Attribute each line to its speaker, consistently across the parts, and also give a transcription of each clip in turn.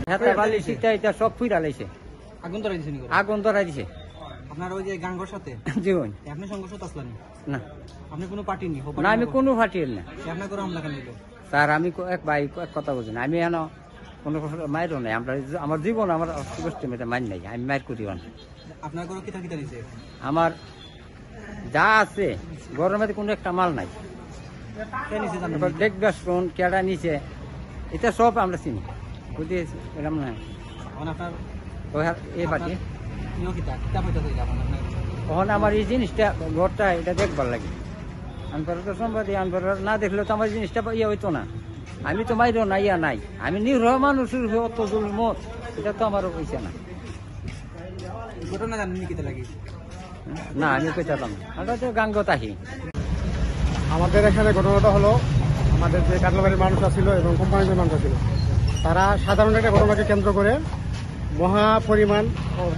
Speaker 1: হাতে বালি সিটা এটা সব ফুইরা লাইছে।
Speaker 2: আগুন ধরাই দিছে নি?
Speaker 1: আগুন ধরাই দিছে।
Speaker 2: আপনার ওই যে গাঙ্গর সাথে
Speaker 1: জীবন
Speaker 2: আপনি সংঘর্ষত আসলেন
Speaker 1: না,
Speaker 2: আপনি কোনো পার্টি নি?
Speaker 1: না আমি কোনো ফাটিল না
Speaker 2: আপনার করে হামলা কেন হইলো?
Speaker 1: স্যার। আমি এক ভাই এক কথা বুঝি না, আমি এন কোনো মায়েরও নাই। আমরা আমার জীবন আমার গোষ্ঠী মেয়েটা মাইন নাই, আমি মায়ের করিও না।
Speaker 2: আপনার করে কিতা কিতা দিছে?
Speaker 1: আমার যা আছে ঘরের মধ্যে কোনো একটা মাল নাই।
Speaker 2: কে নিছে জানেন?
Speaker 1: এবার দেখবে শোন কেডা নিচে, এটা সব আমরা চিনি বুঝিয়েছি এরকম না।
Speaker 2: এখন আপনার
Speaker 1: ওই এ পার্টি
Speaker 2: নিও কিতা কিতা হইতা হইলা আপনার?
Speaker 1: তখন আমার এই জিনিসটা ঘরটা এটা দেখবার লাগে। আনপার তো সম্পাদি আনপার না দেখলে তো আমার জিনিসটা ইয়ে হইতো না। আমি তো মাইরও না ইয়া নাই, আমি নিরহ মানুষের অত মত এটা তো আমারও পয়সা না।
Speaker 2: ঘটনা জানেন নি কিতা লাগি?
Speaker 1: না আমি কইতাম আমরা তো গাঙ্গত আহি।
Speaker 3: আমাদের এখানে ঘটনাটা হলো, আমাদের যে কাটলাবাড়ির মানুষ ছিল এবং কোম্পানির মানুষ ছিল, তারা সাধারণ একটা ঘটনাকে কেন্দ্র করে মহা পরিমাণ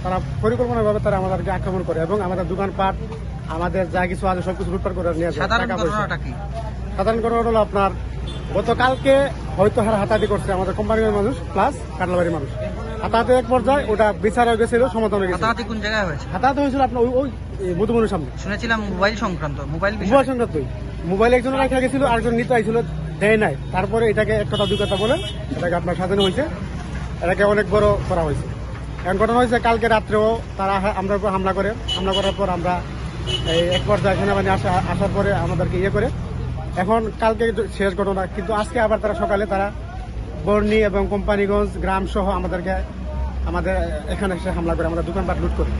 Speaker 3: তারা পরিকল্পনাভাবে তারা আমাদেরকে আক্রমণ করে এবং আমাদের দোকানপাট আমাদের যা কিছু আছে সবকিছু লুটপাট করে নিয়ে যায়।
Speaker 2: সাধারণ
Speaker 3: টাকা পয়সা।
Speaker 2: ঘটনাটা কি?
Speaker 3: সাধারণ ঘটনা হলো আপনার গতকালকে হয়তো হাতাহাতি করছে আমাদের কোম্পানির মানুষ প্লাস কাটলাবাড়ির মানুষ। হাতাহাতি এক পর্যায়ে ওটা বিচার হয়ে গেছিল, সমাধান হয়ে গেছে।
Speaker 2: হাতাহাতি কোন জায়গায় হয়েছে?
Speaker 3: হাতাহাতি হয়েছিল আপনার ওই মধুবনের সামনে।
Speaker 2: শুনেছিলাম মোবাইল সংক্রান্ত। মোবাইল
Speaker 3: মোবাইল সংক্রান্তই মোবাইল একজন রাখা গেছিল, আরেকজন নিতে আইছিল, দেয় নাই। তারপরে এটাকে এক কথা দুই কথা বলে এটাকে আপনার সাজানো হয়েছে, এটাকে অনেক বড় করা হয়েছে। এখন ঘটনা হয়েছে কালকে রাত্রেও তারা আমরা উপর হামলা করে, হামলা করার পর আমরা এই এক পর্যায়ে সেনাবাহিনী আসার পরে আমাদেরকে ইয়ে করে। এখন কালকে শেষ ঘটনা, কিন্তু আজকে আবার তারা সকালে তারা বর্ণি এবং কোম্পানিগঞ্জ গ্রাম সহ আমাদের এখানে এসে হামলা করে, আমাদের দোকানপাট লুট করে।